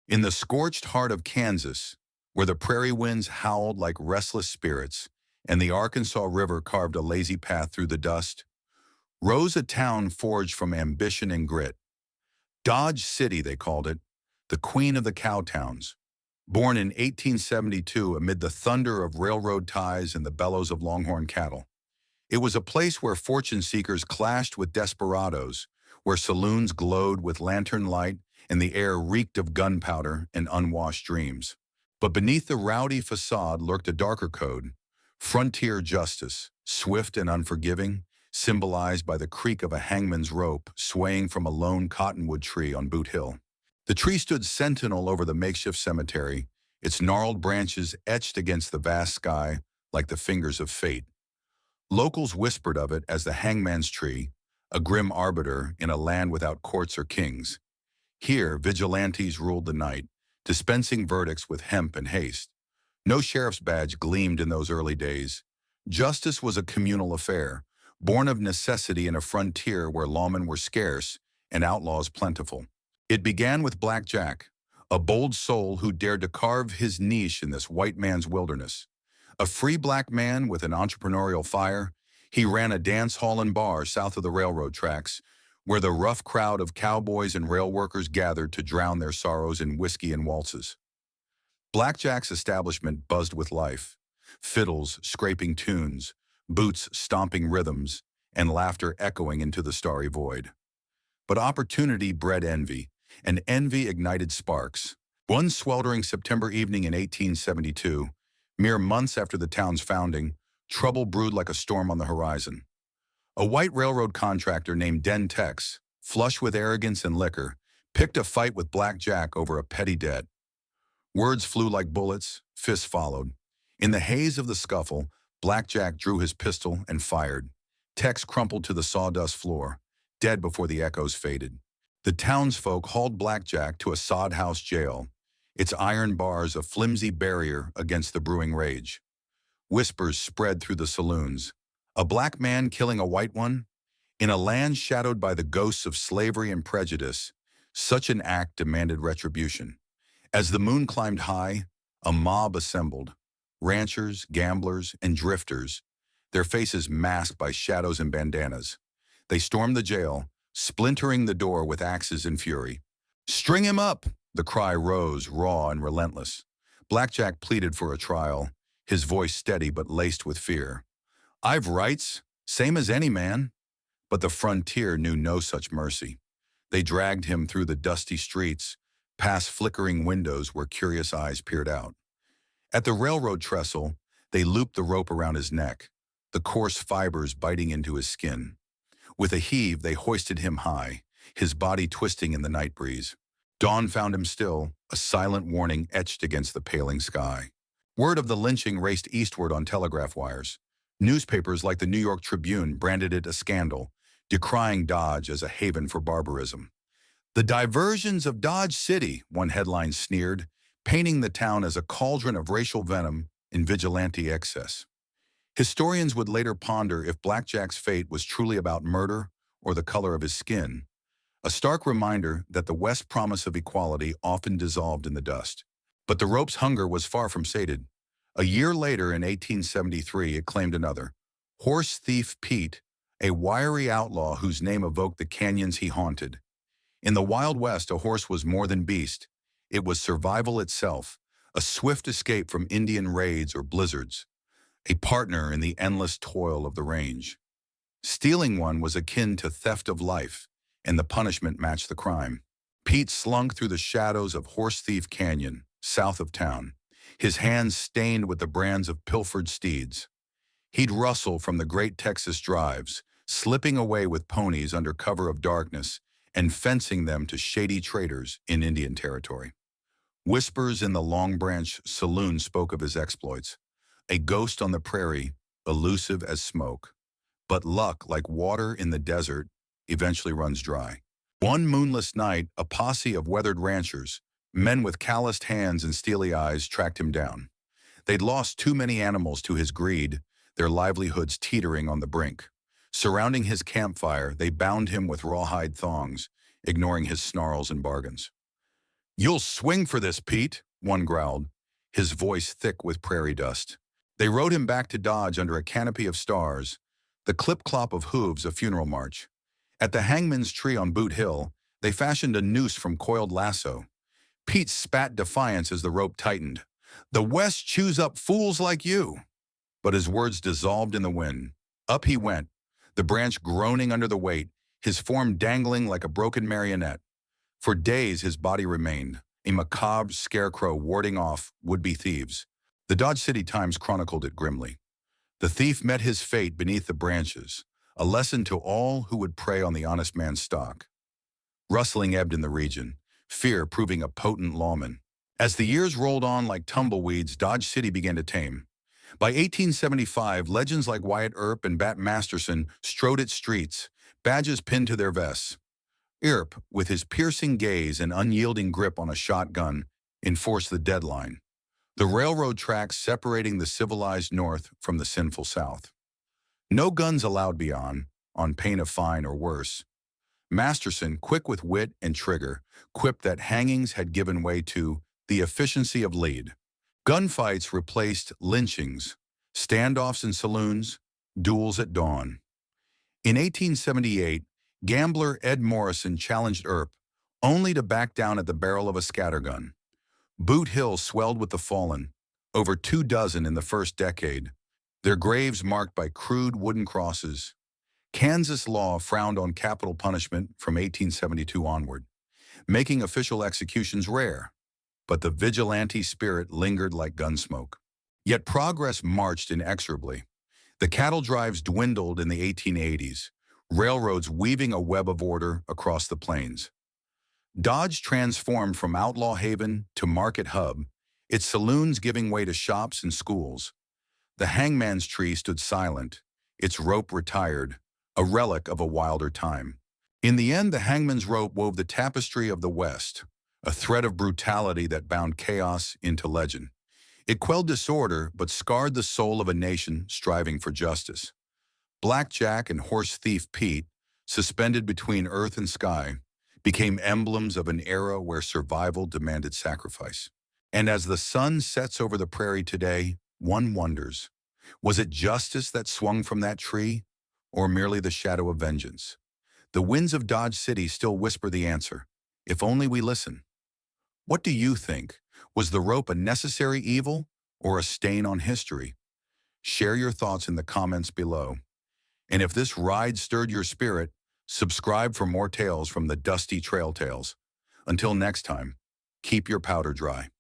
In the scorched heart of Kansas, where the prairie winds howled like restless spirits and the Arkansas River carved a lazy path through the dust, rose a town forged from ambition and grit. Dodge City, they called it, the queen of the cowtowns. Born in 1872 amid the thunder of railroad ties and the bellows of longhorn cattle. It was a place where fortune seekers clashed with desperados, where saloons glowed with lantern light and the air reeked of gunpowder and unwashed dreams. But beneath the rowdy facade lurked a darker code, frontier justice, swift and unforgiving, symbolized by the creak of a hangman's rope swaying from a lone cottonwood tree on Boot Hill. The tree stood sentinel over the makeshift cemetery, its gnarled branches etched against the vast sky like the fingers of fate. Locals whispered of it as the hangman's tree, a grim arbiter in a land without courts or kings. Here, vigilantes ruled the night, dispensing verdicts with hemp and haste. No sheriff's badge gleamed in those early days. Justice was a communal affair, born of necessity in a frontier where lawmen were scarce and outlaws plentiful. It began with Black Jack, a bold soul who dared to carve his niche in this white man's wilderness. A free black man with an entrepreneurial fire, he ran a dance hall and bar south of the railroad tracks, where the rough crowd of cowboys and rail workers gathered to drown their sorrows in whiskey and waltzes. Black Jack's establishment buzzed with life, fiddles scraping tunes, boots stomping rhythms, and laughter echoing into the starry void. But opportunity bred envy, and envy ignited sparks. One sweltering September evening in 1872, mere months after the town's founding, trouble brewed like a storm on the horizon. A white railroad contractor named Den Tex, flush with arrogance and liquor, picked a fight with Black Jack over a petty debt. Words flew like bullets, fists followed. In the haze of the scuffle, Black Jack drew his pistol and fired. Tex crumpled to the sawdust floor, dead before the echoes faded. The townsfolk hauled Black Jack to a sod house jail, its iron bars a flimsy barrier against the brewing rage. Whispers spread through the saloons. A black man killing a white one? In a land shadowed by the ghosts of slavery and prejudice, such an act demanded retribution. As the moon climbed high, a mob assembled. Ranchers, gamblers, and drifters, their faces masked by shadows and bandanas. They stormed the jail, splintering the door with axes and fury. "String him up!" The cry rose, raw and relentless. Black Jack pleaded for a trial, his voice steady but laced with fear. "I've rights, same as any man." But the frontier knew no such mercy. They dragged him through the dusty streets, past flickering windows where curious eyes peered out. At the railroad trestle, they looped the rope around his neck, the coarse fibers biting into his skin. With a heave, they hoisted him high, his body twisting in the night breeze. Dawn found him still, a silent warning etched against the paling sky. Word of the lynching raced eastward on telegraph wires. Newspapers like the New York Tribune branded it a scandal, decrying Dodge as a haven for barbarism. "The diversions of Dodge City," one headline sneered, painting the town as a cauldron of racial venom and vigilante excess. Historians would later ponder if Black Jack's fate was truly about murder or the color of his skin, a stark reminder that the West's promise of equality often dissolved in the dust. But the rope's hunger was far from sated. A year later, in 1873, it claimed another. Horse thief Pete, a wiry outlaw whose name evoked the canyons he haunted. In the Wild West, a horse was more than beast. It was survival itself, a swift escape from Indian raids or blizzards, a partner in the endless toil of the range. Stealing one was akin to theft of life, and the punishment matched the crime. Pete slunk through the shadows of Horse Thief Canyon, south of town, his hands stained with the brands of pilfered steeds. He'd rustle from the great Texas drives, slipping away with ponies under cover of darkness and fencing them to shady traders in Indian territory. Whispers in the Long Branch saloon spoke of his exploits, a ghost on the prairie, elusive as smoke. But luck, like water in the desert, eventually runs dry. One moonless night, a posse of weathered ranchers, men with calloused hands and steely eyes, tracked him down. They'd lost too many animals to his greed, their livelihoods teetering on the brink. Surrounding his campfire, they bound him with rawhide thongs, ignoring his snarls and bargains. "You'll swing for this, Pete," one growled, his voice thick with prairie dust. They rode him back to Dodge under a canopy of stars, the clip-clop of hooves a funeral march. At the hangman's tree on Boot Hill, they fashioned a noose from coiled lasso. Pete spat defiance as the rope tightened. "The West chews up fools like you." But his words dissolved in the wind. Up he went, the branch groaning under the weight, his form dangling like a broken marionette. For days his body remained, a macabre scarecrow warding off would-be thieves. The Dodge City Times chronicled it grimly. The thief met his fate beneath the branches, a lesson to all who would prey on the honest man's stock. Rustling ebbed in the region, fear proving a potent lawman. As the years rolled on like tumbleweeds, Dodge City began to tame. By 1875, legends like Wyatt Earp and Bat Masterson strode its streets, badges pinned to their vests. Earp, with his piercing gaze and unyielding grip on a shotgun, enforced the deadline. The railroad tracks separating the civilized North from the sinful South. No guns allowed beyond, on pain of fine or worse. Masterson, quick with wit and trigger, quipped that hangings had given way to the efficiency of lead. Gunfights replaced lynchings, standoffs in saloons, duels at dawn. In 1878, gambler Ed Morrison challenged Earp, only to back down at the barrel of a scattergun. Boot Hill swelled with the fallen, over 24 in the first decade, their graves marked by crude wooden crosses. Kansas law frowned on capital punishment from 1872 onward, making official executions rare. But the vigilante spirit lingered like gunsmoke. Yet progress marched inexorably. The cattle drives dwindled in the 1880s, railroads weaving a web of order across the plains. Dodge transformed from outlaw haven to market hub, its saloons giving way to shops and schools. The hangman's tree stood silent, its rope retired, a relic of a wilder time. In the end, the hangman's rope wove the tapestry of the West, a thread of brutality that bound chaos into legend. It quelled disorder, but scarred the soul of a nation striving for justice. Blackjack and horse thief Pete, suspended between earth and sky, became emblems of an era where survival demanded sacrifice. And as the sun sets over the prairie today, one wonders, was it justice that swung from that tree, or merely the shadow of vengeance? The winds of Dodge City still whisper the answer, if only we listen. What do you think? Was the rope a necessary evil or a stain on history? Share your thoughts in the comments below. And if this ride stirred your spirit, subscribe for more tales from the dusty trail tales. Until next time, keep your powder dry.